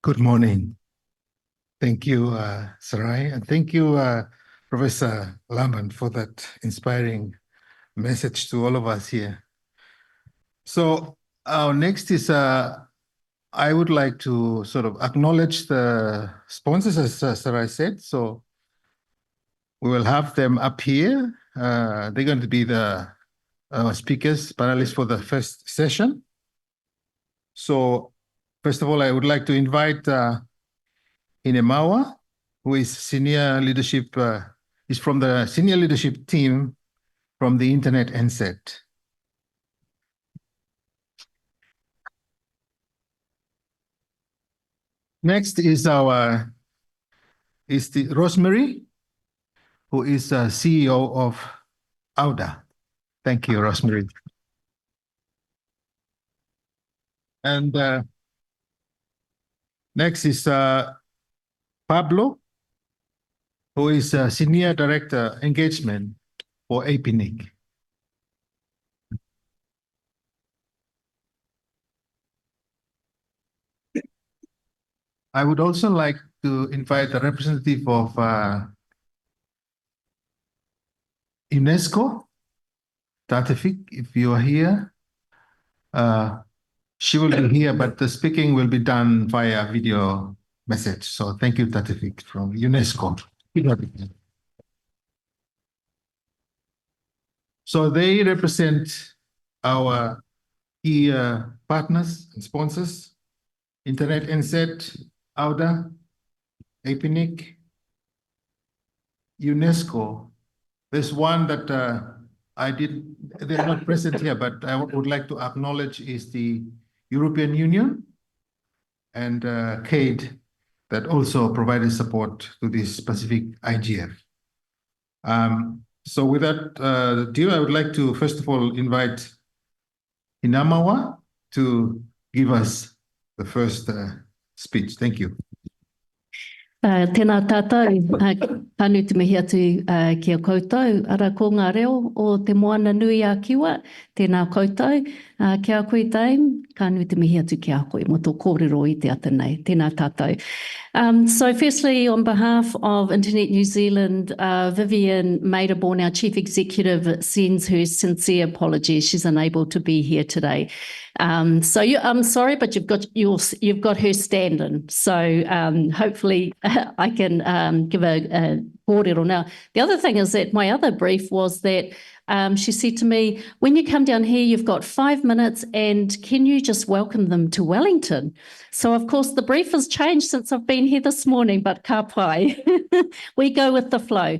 Good morning. Thank you, Sarai, and thank you, Professor Lambert, for that inspiring message to all of us here. So our next is, I would like to sort of acknowledge the sponsors, as Sarai said. So we will have them up here. They're going to be the speakers, panelists for the first session. So first of all, I would like to invite Inemawa, who is senior leadership, is from the senior leadership team from the InternetNZ. Next is the Rosemary, who is CEO of aUDA. Thank you, Rosemary. And next is Pablo, who is Senior Director Engagement for APNIC. I would also like to invite the representative of UNESCO, Tatifik, if you are here. She will be here, but the speaking will be done via video message. So thank you, Tatifik, from UNESCO. So they represent our key partners and sponsors, InternetNZ, aUDA, APNIC, UNESCO. There's one that they're not present here, but I would like to acknowledge is the European Union and CAID that also provided support to this specific IGF. So with that deal, I would like to first of all invite Inamawa to give us the first speech. Thank you. Tēnā tātou, tānu te mihi atu kia koutou, ara ko ngā reo o te moana nui a kiwa, tēnā koutou, kia koe Dame, kānu te mihi atu kia koe, mo tō kōrero i te ata nei, tēnā tātou. So firstly, on behalf of Internet New Zealand, Vivien Maidaborn, our Chief Executive, sends her sincere apologies. She's unable to be here today. So I'm sorry, but you've got her stand-in. So hopefully I can give a kōrero. Now, the other thing is that my other brief was that she said to me, when you come down here, you've got 5 minutes and can you just welcome them to Wellington? So, of course, the brief has changed since I've been here this morning, but ka pai. We go with the flow.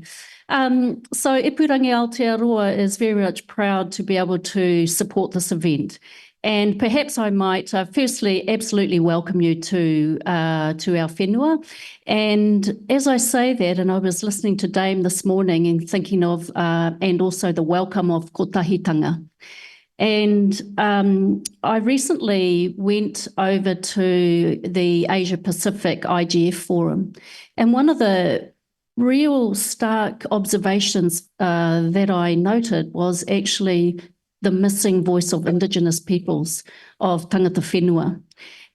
So Ipurangi Aotearoa is very much proud to be able to support this event. And perhaps I might firstly absolutely welcome you to our whenua. And as I say that, and I was listening to Dame this morning and thinking of, and also the welcome of kotahitanga. And I recently went over to the Asia Pacific IGF Forum. And one of the real stark observations that I noted was actually the missing voice of Indigenous peoples, of tangata whenua.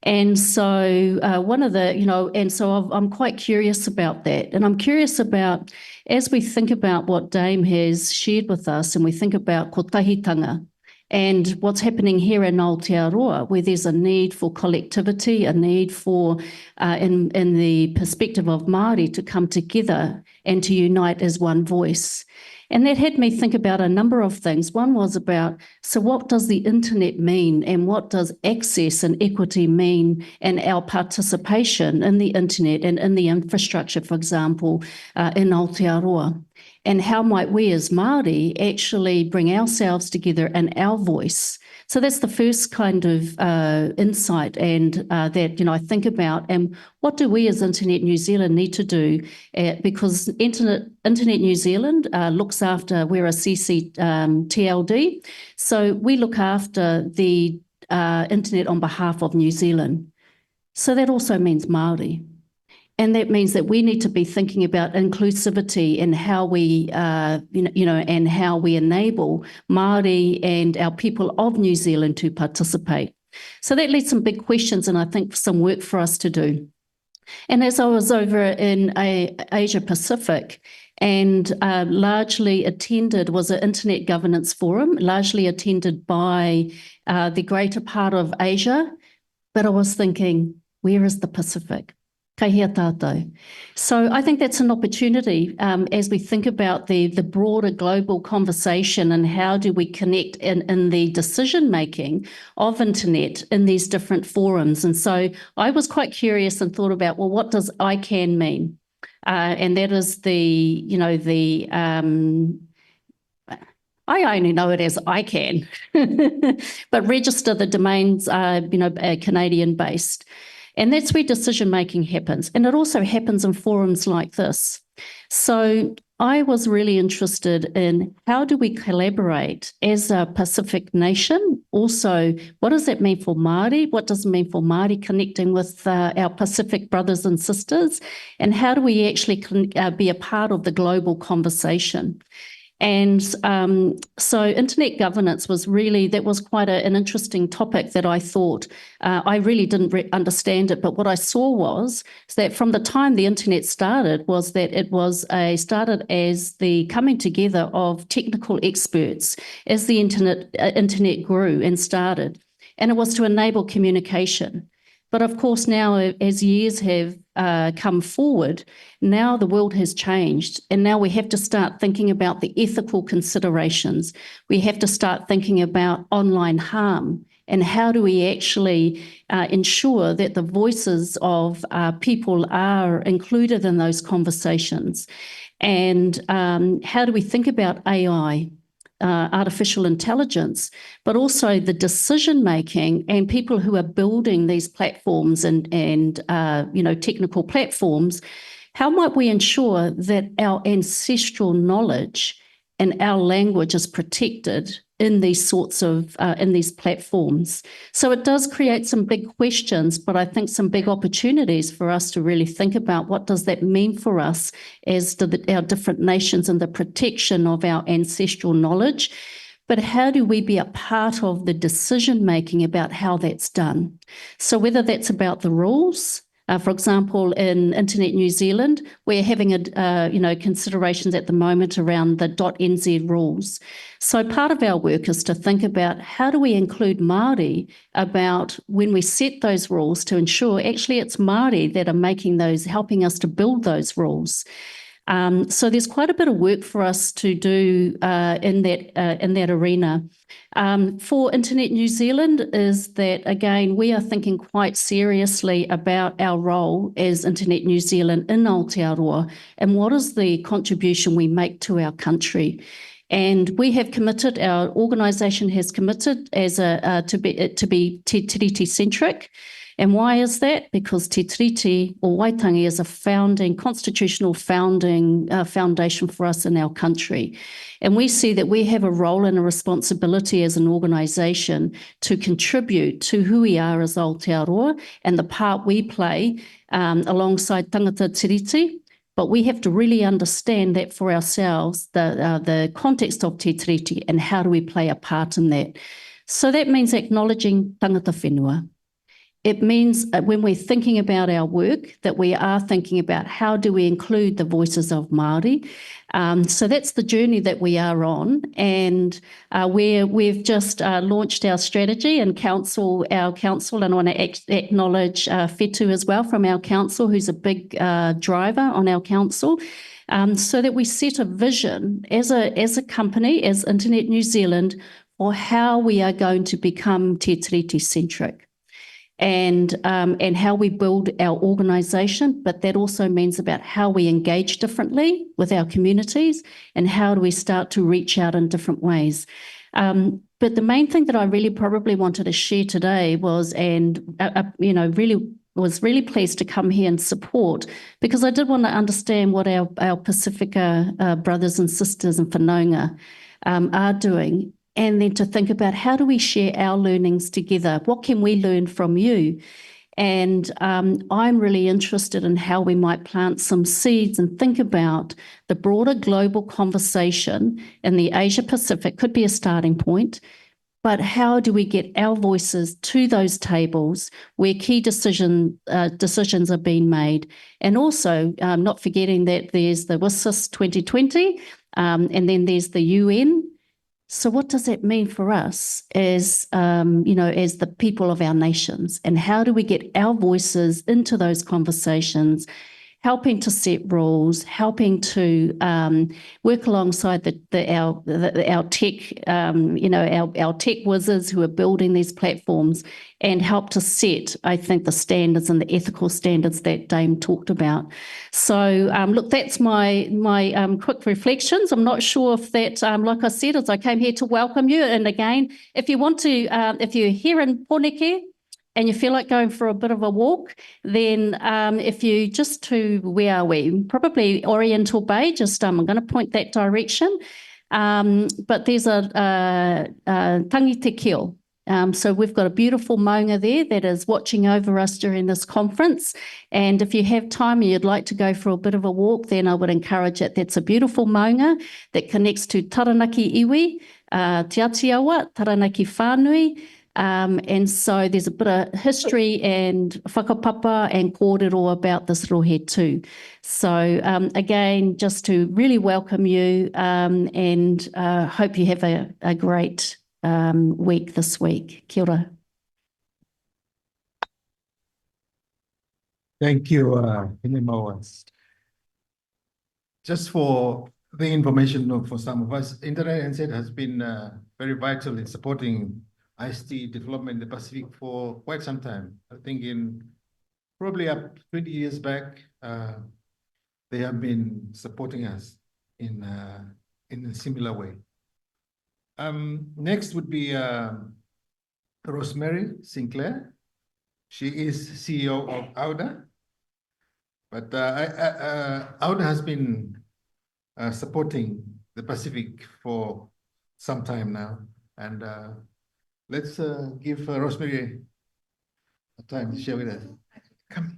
And so one of the, and so I'm quite curious about that. And I'm curious about, as we think about what Dame has shared with us and we think about kotahitanga and what's happening here in Aotearoa, where there's a need for collectivity, a need for, in the perspective of Māori, to come together and to unite as one voice. And that had me think about a number of things. One was about, so what does the internet mean and what does access and equity mean and our participation in the internet and in the infrastructure, for example, in Aotearoa? And how might we as Māori actually bring ourselves together and our voice? So that's the first kind of insight and that, I think about, and what do we as Internet New Zealand need to do? Because Internet New Zealand looks after, we're a CCTLD, so we look after the internet on behalf of New Zealand. So that also means Māori. And that means that we need to be thinking about inclusivity and how we, and how we enable Māori and our people of New Zealand to participate. So that leads some big questions and I think some work for us to do. And as I was over in Asia Pacific and largely attended, was an Internet Governance Forum, largely attended by the greater part of Asia, but I was thinking, where is the Pacific? Kei tātou. So I think that's an opportunity as we think about the broader global conversation and how do we connect in the decision-making of internet in these different forums. And so I was quite curious and thought about, well, what does ICANN mean? And that is I only know it as ICANN, but register the domains are, Canadian-based. And that's where decision-making happens. And it also happens in forums like this. So I was really interested in how do we collaborate as a Pacific nation? Also, what does that mean for Māori? What does it mean for Māori connecting with our Pacific brothers and sisters? And how do we actually be a part of the global conversation? And so internet governance was really, that was quite an interesting topic that I thought, I really didn't understand it, but what I saw was that from the time the internet started was that it was started as the coming together of technical experts as the internet grew and started, and it was to enable communication. But of course now, as years have come forward, now the world has changed, and now we have to start thinking about the ethical considerations. We have to start thinking about online harm and how do we actually ensure that the voices of people are included in those conversations. And how do we think about AI? Artificial intelligence, but also the decision-making and people who are building these platforms and technical platforms. How might we ensure that our ancestral knowledge and our language is protected in these sorts of, in these platforms? So it does create some big questions, but I think some big opportunities for us to really think about what does that mean for us as our different nations and the protection of our ancestral knowledge. But how do we be a part of the decision-making about how that's done? So whether that's about the rules, for example, in Internet New Zealand, we're having considerations at the moment around the .nz rules. So part of our work is to think about how do we include Māori about when we set those rules to ensure actually it's Māori that are making those, helping us to build those rules. So there's quite a bit of work for us to do in that arena. For Internet New Zealand is that, again, we are thinking quite seriously about our role as Internet New Zealand in Aotearoa and what is the contribution we make to our country. And we have committed, our organisation has committed as to be Te Tiriti-centric. And why is that? Because Te Tiriti or Waitangi is a constitutional foundation for us in our country. And we see that we have a role and a responsibility as an organisation to contribute to who we are as Aotearoa and the part we play alongside tangata tiriti. But we have to really understand that for ourselves, the context of Te Tiriti and how do we play a part in that. So that means acknowledging tangata whenua. It means when we're thinking about our work that we are thinking about how do we include the voices of Māori. So that's the journey that we are on, and we've just launched our strategy and our council, and I want to acknowledge Whetu as well from our council, who's a big driver on our council, so that we set a vision as a company, as Internet New Zealand, for how we are going to become Te Tiriti-centric. And how we build our organisation, but that also means about how we engage differently with our communities and how do we start to reach out in different ways. But the main thing that I really probably wanted to share today was, was really pleased to come here and support, because I did want to understand what our Pasifika brothers and sisters and whanaunga are doing. And then to think about how do we share our learnings together? What can we learn from you? And I'm really interested in how we might plant some seeds and think about the broader global conversation in the Asia Pacific, could be a starting point, but how do we get our voices to those tables where key decisions are being made? And also not forgetting that there's the WSIS 2020 and then there's the UN. So what does that mean for us as, as the people of our nations? And how do we get our voices into those conversations, helping to set rules, helping to work alongside our tech, our tech wizards who are building these platforms, and help to set, I think, the standards and the ethical standards that Dame talked about. So, look, that's my quick reflections. I'm not sure if that, like I said, as I came here to welcome you, and again, if you want to, if you're here in Pōneke, and you feel like going for a bit of a walk, then if you just to, where are we? Probably Oriental Bay, just I'm going to point that direction. But there's a Tangite Keo. So we've got a beautiful maunga there that is watching over us during this conference. And if you have time and you'd like to go for a bit of a walk, then I would encourage it. That's a beautiful maunga that connects to Taranaki Iwi, Te Atiawa, Taranaki Whānui. And so there's a bit of history and whakapapa and kōrero about this rohe too. So again, just to really welcome you and hope you have a great week this week. Kia ora. Thank you, Hinemawa. Just for the information for some of us, InternetNZ has been very vital in supporting ICT development in the Pacific for quite some time. I think in probably up 20 years back, they have been supporting us in a similar way. Next would be Rosemary Sinclair. She is CEO of aUDA, but aUDA has been supporting the Pacific for some time now, and let's give Rosemary a time to share with us. Come.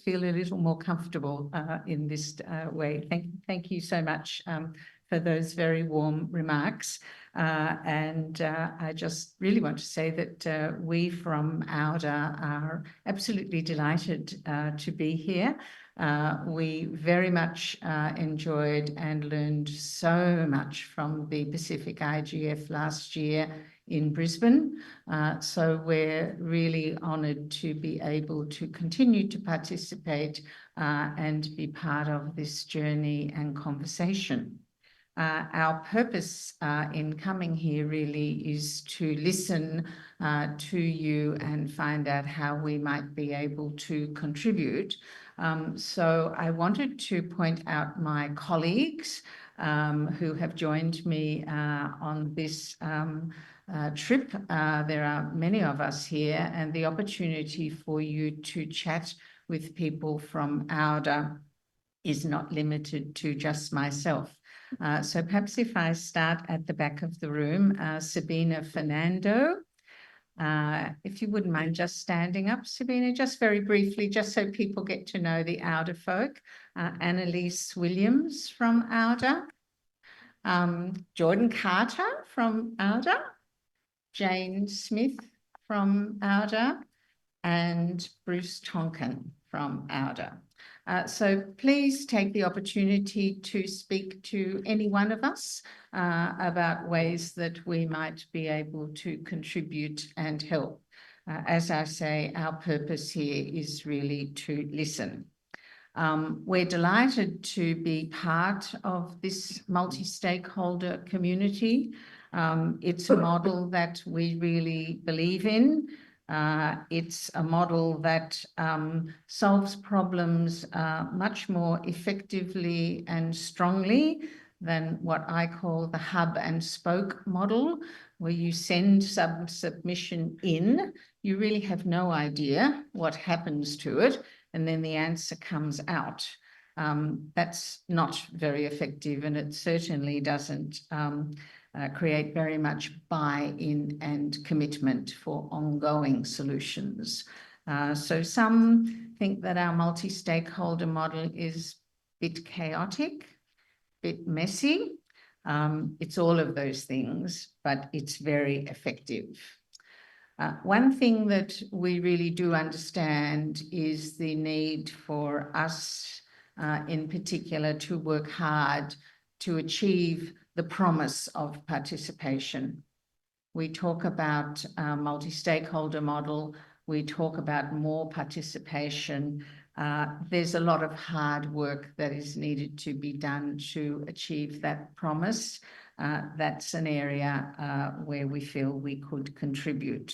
Feel a little more comfortable in this way. Thank you so much for those very warm remarks. And I just really want to say that we from aUDA are absolutely delighted to be here. We very much enjoyed and learned so much from the Pacific IGF last year in Brisbane. So we're really honoured to be able to continue to participate and be part of this journey and conversation. Our purpose in coming here really is to listen to you and find out how we might be able to contribute. So I wanted to point out my colleagues who have joined me on this trip. There are many of us here, and the opportunity for you to chat with people from aUDA is not limited to just myself. So perhaps if I start at the back of the room, Sabina Fernando, if you wouldn't mind just standing up, Sabina, just very briefly, just so people get to know the aUDA folk. Annalise Williams from aUDA, Jordan Carter from aUDA, Jane Smith from aUDA, and Bruce Tonkin from aUDA. So please take the opportunity to speak to any one of us about ways that we might be able to contribute and help. As I say, our purpose here is really to listen. We're delighted to be part of this multi-stakeholder community. It's a model that we really believe in. It's a model that solves problems much more effectively and strongly than what I call the hub and spoke model, where you send some submission in, you really have no idea what happens to it, and then the answer comes out. That's not very effective, and it certainly doesn't create very much buy-in and commitment for ongoing solutions. So some think that our multi-stakeholder model is a bit chaotic. bit messy. It's all of those things, but it's very effective. One thing that we really do understand is the need for us in particular to work hard to achieve the promise of participation. We talk about a multi-stakeholder model. We talk about more participation. There's a lot of hard work that is needed to be done to achieve that promise. That's an area where we feel we could contribute.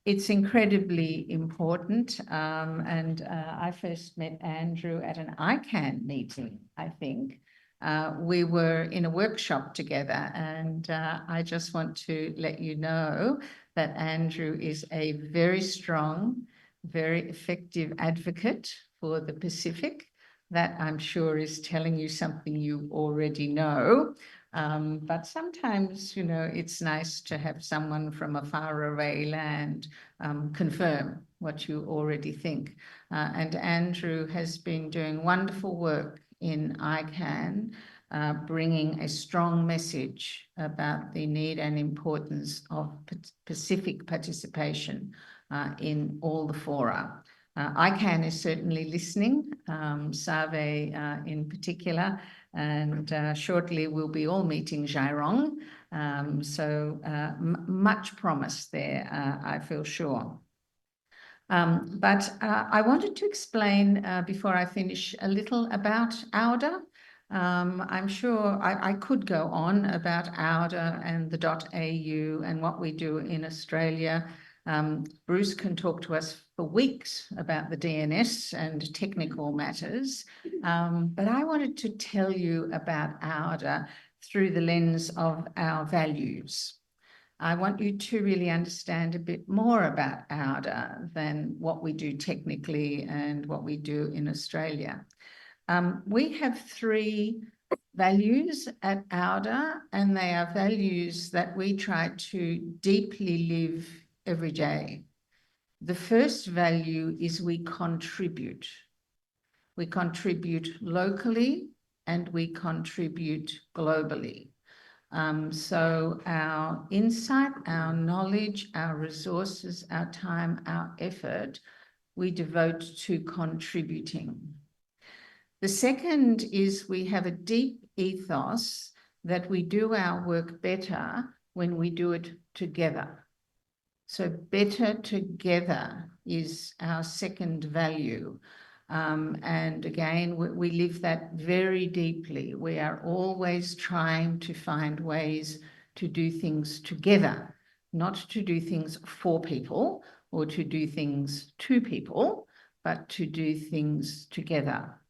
It's incredibly important, and I first met Andrew at an ICANN meeting, I think. We were in a workshop together, and I just want to let you know that Andrew is a very strong, very effective advocate for the Pacific. That I'm sure is telling you something you already know. But sometimes, you know, it's nice to have someone from a faraway land confirm what you already think. And Andrew has been doing wonderful work in ICANN, bringing a strong message about the need and importance of Pacific participation in all the fora. ICANN is certainly listening, Save in particular, and shortly we'll be all meeting Rong. So much promise there, I feel sure. But I wanted to explain before I finish a little about aUDA. I'm sure I could go on about aUDA and the .au and what we do in Australia. Bruce can talk to us for weeks about the DNS and technical matters, but I wanted to tell you about aUDA through the lens of our values. I want you to really understand a bit more about aUDA than what we do technically and what we do in Australia. We have 3 values at aUDA, and they are values that we try to deeply live every day. The first value is we contribute. We contribute locally and we contribute globally. So our insight, our knowledge, our resources, our time, our effort, we devote to contributing. The second is we have a deep ethos that we do our work better when we do it together. So better together is our second value. And again, we live that very deeply. We are always trying to find ways to do things together, not to do things for people or to do things to people, but to do things together.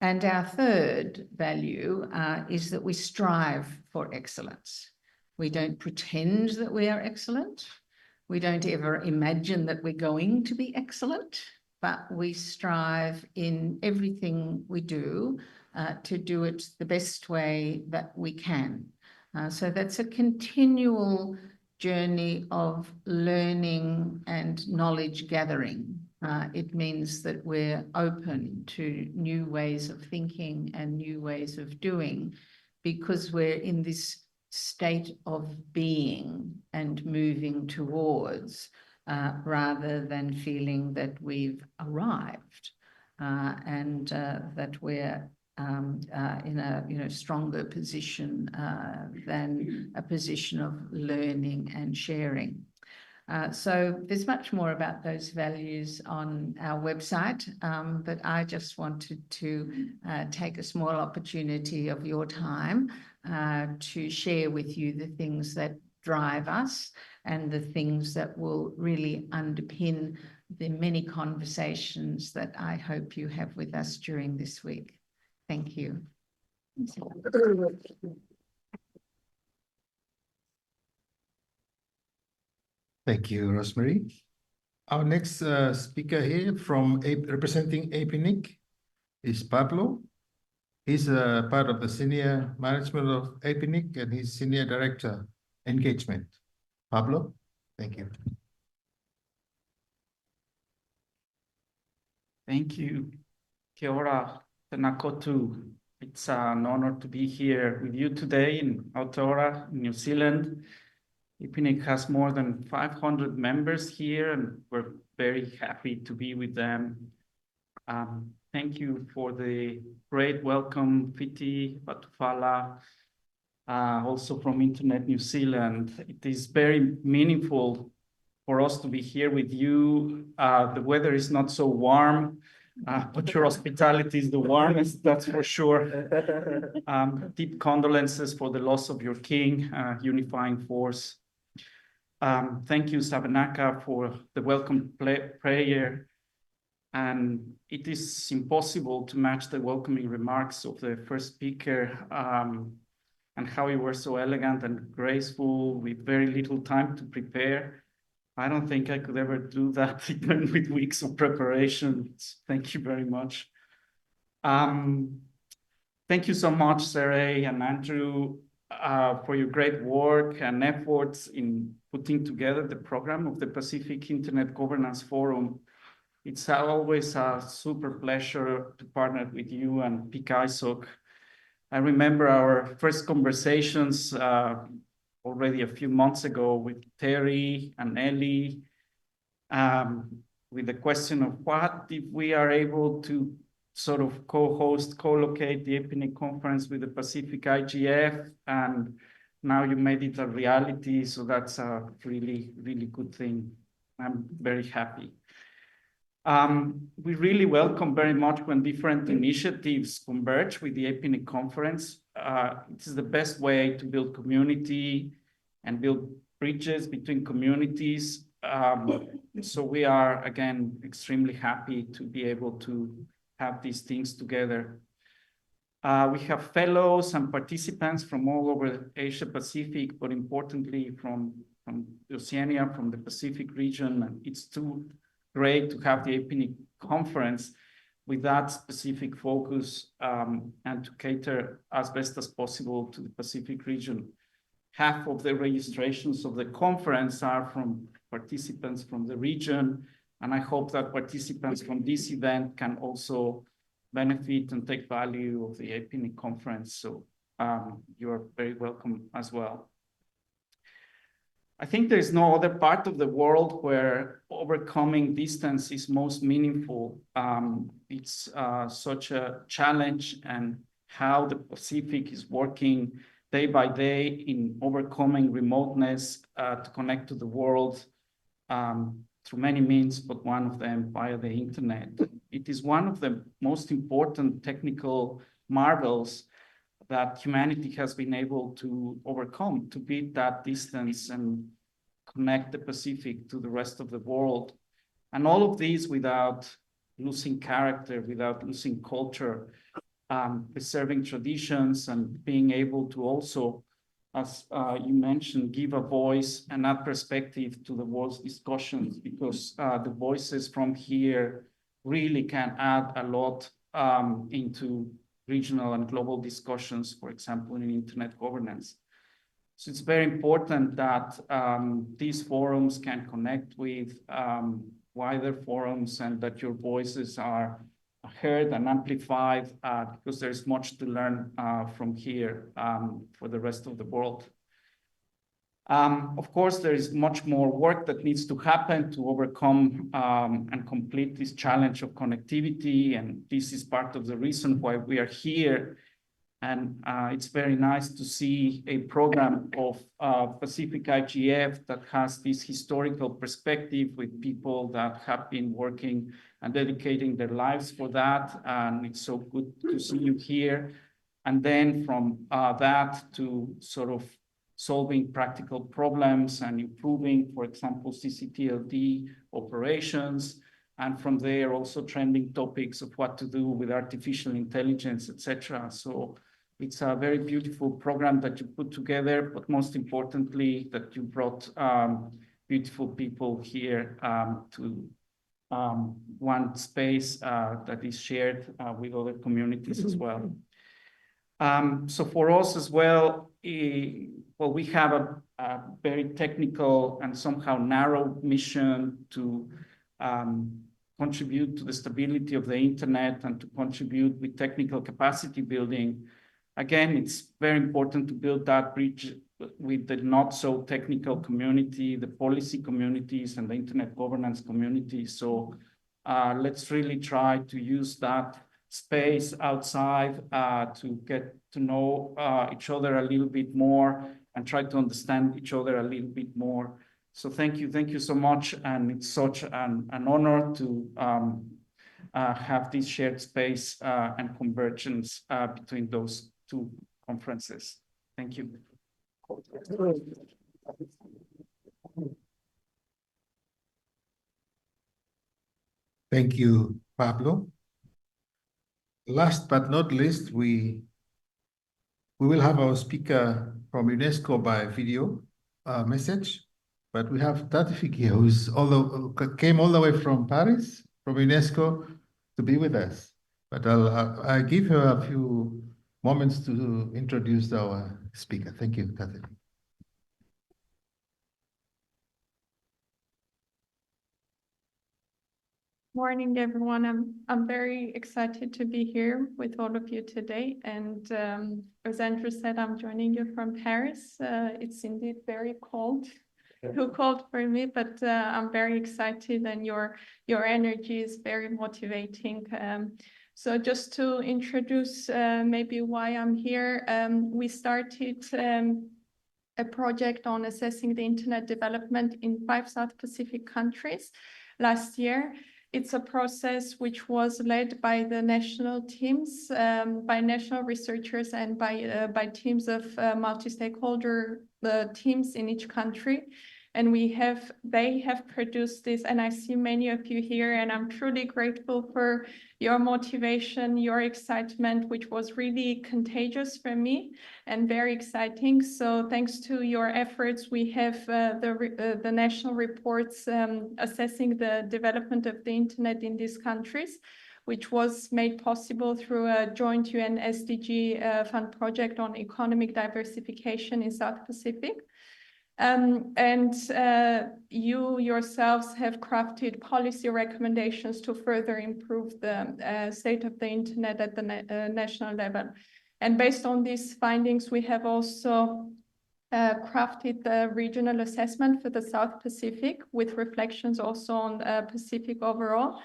And our third value is that we strive for excellence. We don't pretend that we are excellent. We don't ever imagine that we're going to be excellent, but we strive in everything we do to do it the best way that we can. So that's a continual journey of learning and knowledge gathering. It means that we're open to new ways of thinking and new ways of doing, because we're in this state of being and moving towards, rather than feeling that we've arrived and that we're in a stronger position than a position of learning and sharing. So there's much more about those values on our website, but I just wanted to take a small opportunity of your time to share with you the things that drive us and the things that will really underpin the many conversations that I hope you have with us during this week. Thank you. Thank you, Rosemary. Our next speaker here representing APNIC is Pablo. He's part of the senior management of APNIC and he's Senior Director, Engagement. Pablo, thank you. Thank you. Kia ora, tēnā koutou, It's an honor to be here with you today in Aotearoa, New Zealand. APNIC has more than 500 members here, and we're very happy to be with them. Thank you for the great welcome, Fiti, Batufala, also from Internet New Zealand. It is very meaningful for us to be here with you. The weather is not so warm, but your hospitality is the warmest, that's for sure. Deep condolences for the loss of your king, unifying force. Thank you, Sabanaka, for the welcome prayer. And it is impossible to match the welcoming remarks of the first speaker and how you were so elegant and graceful with very little time to prepare. I don't think I could ever do that even with weeks of preparation. Thank you very much. Thank you so much, Sarah and Andrew, for your great work and efforts in putting together the program of the Pacific Internet Governance Forum. It's always a super pleasure to partner with you and PICISOC. I remember our first conversations already a few months ago with Terry and Ellie, with the question of what if we are able to sort of co-host, co-locate the APNIC conference with the Pacific IGF, and now you made it a reality, so that's a really, really good thing. I'm very happy. We really welcome very much when different initiatives converge with the APNIC conference. It is the best way to build community and build bridges between communities. So we are, again, extremely happy to be able to have these things together. We have fellows and participants from all over Asia Pacific, but importantly from Oceania, from the Pacific region. And it's too great to have the APNIC conference with that specific focus and to cater as best as possible to the Pacific region. Half of the registrations of the conference are from participants from the region, and I hope that participants from this event can also benefit and take value of the APNIC conference. So you are very welcome as well. I think there is no other part of the world where overcoming distance is most meaningful. It's such a challenge, and how the Pacific is working day by day in overcoming remoteness to connect to the world through many means, but one of them via the internet. It is one of the most important technical marvels that humanity has been able to overcome, to beat that distance and connect the Pacific to the rest of the world. And all of these without losing character, without losing culture, preserving traditions, and being able to also, as you mentioned, give a voice and add perspective to the world's discussions, because the voices from here really can add a lot into regional and global discussions, for example, in internet governance. So it's very important that these forums can connect with wider forums, and that your voices are heard and amplified, because there's much to learn from here for the rest of the world. Of course, there is much more work that needs to happen to overcome and complete this challenge of connectivity, and this is part of the reason why we are here. And it's very nice to see a program of Pacific IGF that has this historical perspective with people that have been working and dedicating their lives for that. And it's so good to see you here. And then from that to sort of solving practical problems and improving, for example, CCTLD operations. And from there also trending topics of what to do with artificial intelligence, etc. So it's a very beautiful program that you put together, but most importantly, that you brought beautiful people here to one space that is shared with other communities as well. So for us as well, well, we have a very technical and somehow narrow mission to contribute to the stability of the internet and to contribute with technical capacity building. Again, it's very important to build that bridge with the not so technical community, the policy communities, and the internet governance community. So let's really try to use that space outside to get to know each other a little bit more and try to understand each other a little bit more. So thank you so much. And it's such an honor to have this shared space and convergence between those two conferences. Thank you. Thank you, Pablo. Last but not least, we will have our speaker from UNESCO by video message, but we have Tatifik here, who's came all the way from Paris, from UNESCO, to be with us. But I'll give her a few moments to introduce our speaker. Thank you, Tatifik. Morning, everyone. I'm very excited to be here with all of you today. And as Andrew said, I'm joining you from Paris. It's indeed very cold, too cold for me, but I'm very excited, and your energy is very motivating. So just to introduce maybe why I'm here, we started a project on assessing the internet development in 5 South Pacific countries last year. It's a process which was led by the national teams, by national researchers, and by teams of multi-stakeholder teams in each country. And they have produced this, and I see many of you here, and I'm truly grateful for your motivation, your excitement, which was really contagious for me and very exciting. So thanks to your efforts, we have the national reports assessing the development of the internet in these countries, which was made possible through a joint UN SDG fund project on economic diversification in South Pacific. You yourselves have crafted policy recommendations to further improve the state of the internet at the national level. And based on these findings, we have also crafted the regional assessment for the South Pacific with reflections also on Pacific overall.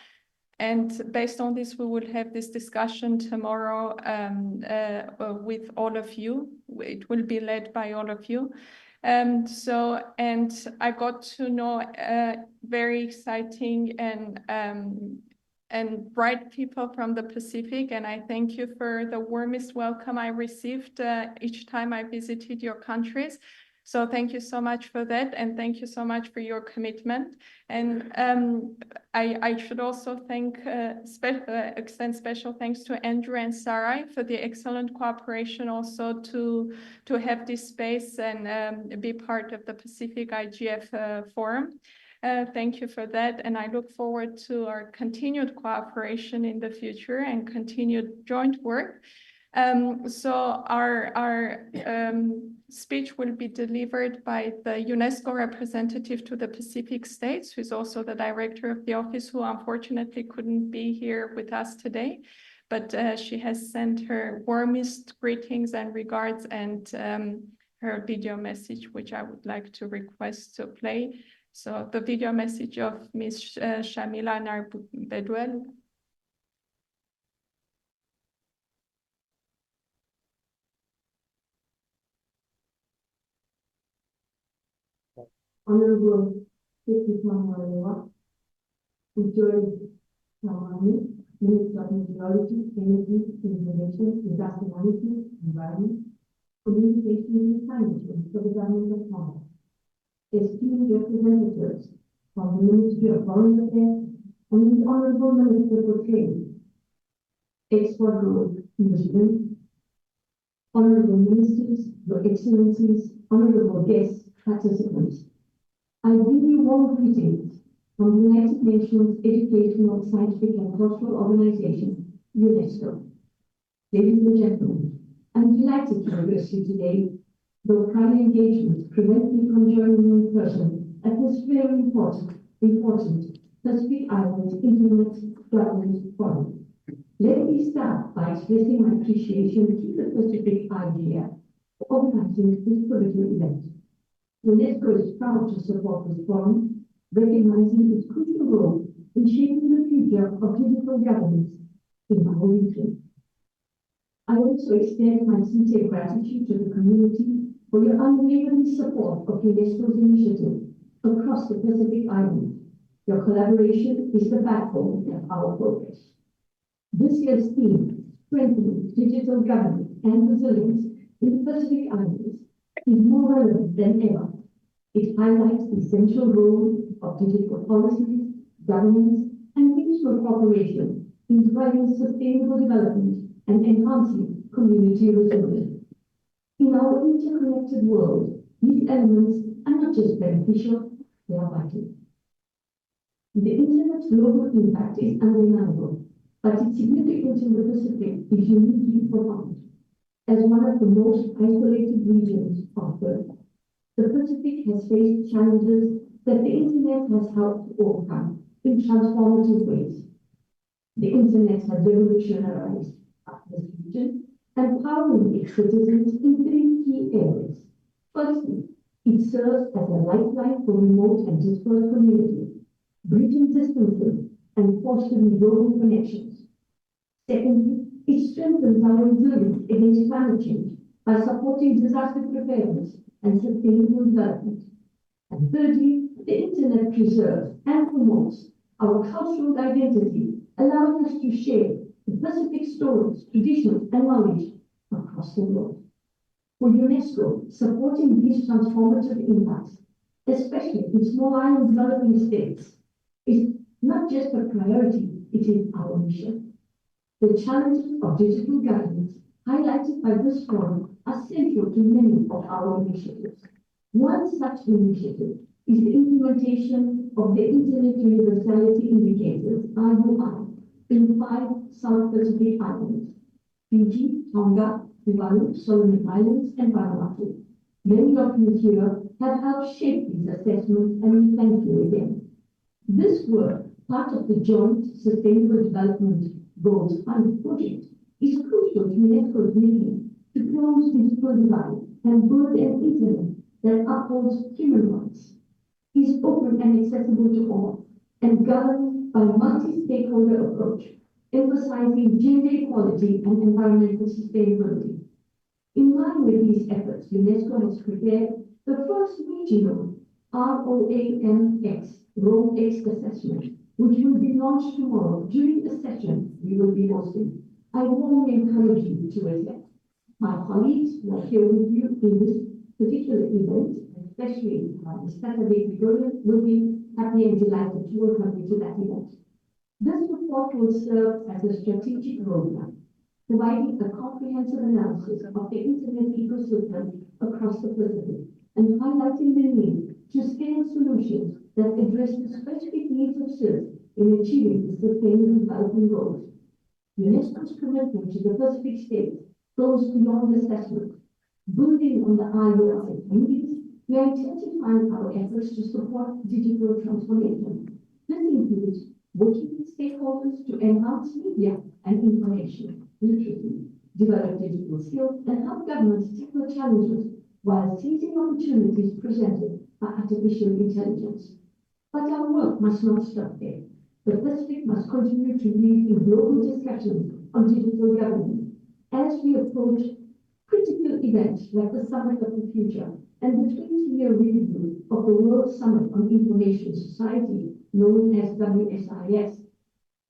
And based on this, we will have this discussion tomorrow with all of you. It will be led by all of you. And I got to know very exciting and bright people from the Pacific, and I thank you for the warmest welcome I received each time I visited your countries. So thank you so much for that, and thank you so much for your commitment. And I should also extend special thanks to Andrew and Sarai for the excellent cooperation also to have this space and be part of the Pacific IGF Forum. Thank you for that, and I look forward to our continued cooperation in the future and continued joint work. So our speech will be delivered by the UNESCO representative to the Pacific States, who is also the director of the office, who unfortunately couldn't be here with us today. But she has sent her warmest greetings and regards and her video message, which I would like to request to play. So the video message of Ms. Shamila Nair-Bedouelle. Honorable Maidaborn, Minister of Meteorology, Energy, Information, Industriality, Environment, Communication and Climate Change for the Government of Hong Kong. Esteemed representatives from the Ministry of Foreign Affairs and the Honorable Minister for Trade, Export Road, New Zealand, Honorable Ministers, Your Excellencies, Honorable guests, participants, I give you warm greetings from the United Nations Educational, Scientific and Cultural Organization, UNESCO. Ladies and gentlemen, I'm delighted to address you today, though prior engagements prevent me from joining you in person at this very important Pacific Islands Internet Governance Forum. Let me start by expressing my appreciation to the Pacific IDF for organizing this pivotal event. UNESCO is proud to support this forum, recognizing its crucial role in shaping the future of digital governance in our region. I also extend my sincere gratitude to the community for your unwavering support of UNESCO's initiative across the Pacific Islands. Your collaboration is the backbone of our progress. This year's theme, Strengthening Digital Governance and Resilience in the Pacific Islands, is more relevant than ever. It highlights the essential role of digital policies, governance, and regional cooperation in driving sustainable development and enhancing community resilience. In our interconnected world, these elements are not just beneficial, they are vital. The Internet's global impact is undeniable, but its significance in the Pacific is uniquely profound. As one of the most isolated regions of Earth, the Pacific has faced challenges that the Internet has helped overcome in transformative ways. The Internet has revolutionized this region, empowering its citizens in 3 key areas. Firstly, it serves as a lifeline for remote and dispersed communities, bridging distances and fostering global connections. Secondly, it strengthens our resilience against climate change by supporting disaster preparedness and sustainable development. And thirdly, the Internet preserves and promotes our cultural identity, allowing us to share the Pacific stories, traditions, and knowledge across the world. For UNESCO, supporting these transformative impacts, especially in small island developing states, is not just a priority, it is our mission. The challenges of digital governance highlighted by this forum are central to many of our initiatives. One such initiative is the implementation of the Internet Universality Indicators, aUDA, in 5 South Pacific Islands: Fiji, Tonga, Tuvalu, Solomon Islands, and Vanuatu. Many of you here have helped shape these assessments, and we thank you again. This work, part of the Joint Sustainable Development Goals Fund project, is crucial to UNESCO's mission to close digital divide and build an Internet that upholds human rights, is open and accessible to all, and governed by a multi-stakeholder approach, emphasizing gender equality and environmental sustainability. In line with these efforts, UNESCO has prepared the first regional Rong assessment, which will be launched tomorrow during the session we will be hosting. I warmly encourage you to attend. My colleagues who are here with you in this particular event, especially Mr. Vivien, will be happy and delighted to welcome you to that event. This report will serve as a strategic roadmap, providing a comprehensive analysis of the Internet ecosystem across the Pacific and highlighting the need to scale solutions that address the specific needs of citizens in achieving the Sustainable Development Goals. UNESCO's commitment to the Pacific states goes beyond assessment. Building on the aUDA findings, we are intensifying our efforts to support digital transformation. This includes working with stakeholders to enhance media and information literacy, develop digital skills, and help governments tackle challenges while seizing opportunities presented by artificial intelligence. But our work must not stop there. The Pacific must continue to lead in global discussions on digital governance as we approach critical events like the Summit of the Future and the 20-year review of the World Summit on Information Society, known as WSIS,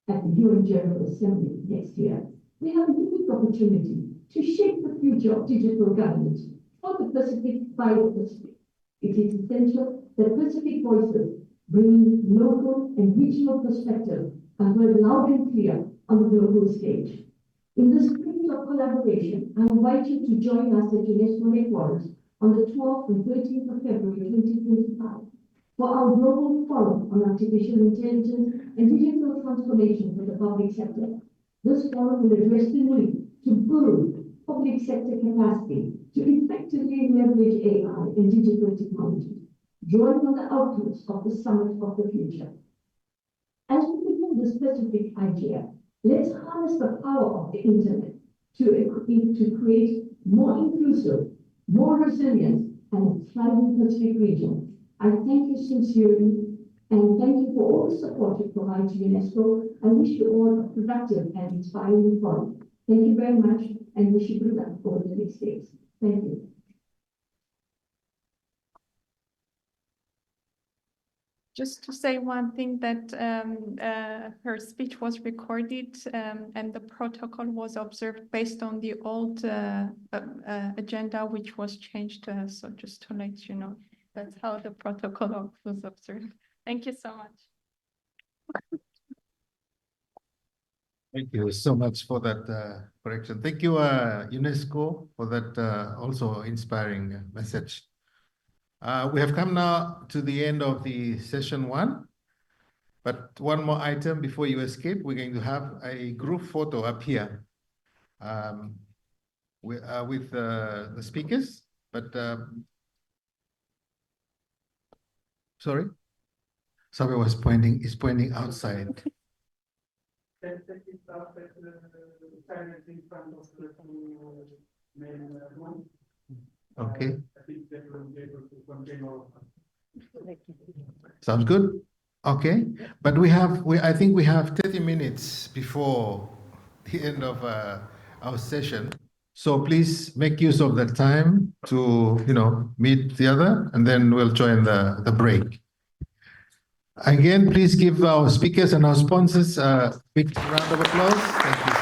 at the UN General Assembly next year. We have a unique opportunity to shape the future of digital governance for the Pacific by the Pacific. It is essential that Pacific voices bringing local and regional perspectives are heard loud and clear on the global stage. In this spirit of collaboration, I invite you to join us at UNESCO headquarters on the 12th and 13th of February 2025 for our global forum on artificial intelligence and digital transformation for the public sector. This forum will address the need to build public sector capacity to effectively leverage AI and digital technology, drawing on the outputs of the Summit of the Future. As we begin this specific idea, let's harness the power of the internet to create more inclusive, more resilient, and thriving Pacific region. I thank you sincerely, and thank you for all the support you provide to UNESCO. I wish you all a productive and inspiring forum. Thank you very much, and wish you good luck over the next days. Thank you. Just to say one thing, that her speech was recorded and the protocol was observed based on the old agenda, which was changed. So just to let you know, that's how the protocol was observed. Thank you so much. Thank you so much for that correction. Thank you, UNESCO, for that also inspiring message. We have come now to the end of the session 1, but one more item before you escape. We're going to have a group photo up here with the speakers, but sorry, somebody was pointing outside. Okay. Sounds good. Okay, but I think we have 30 minutes before the end of our session. So please make use of that time to, meet the other, and then we'll join the break. Again, please give our speakers and our sponsors a big round of applause. Thank you.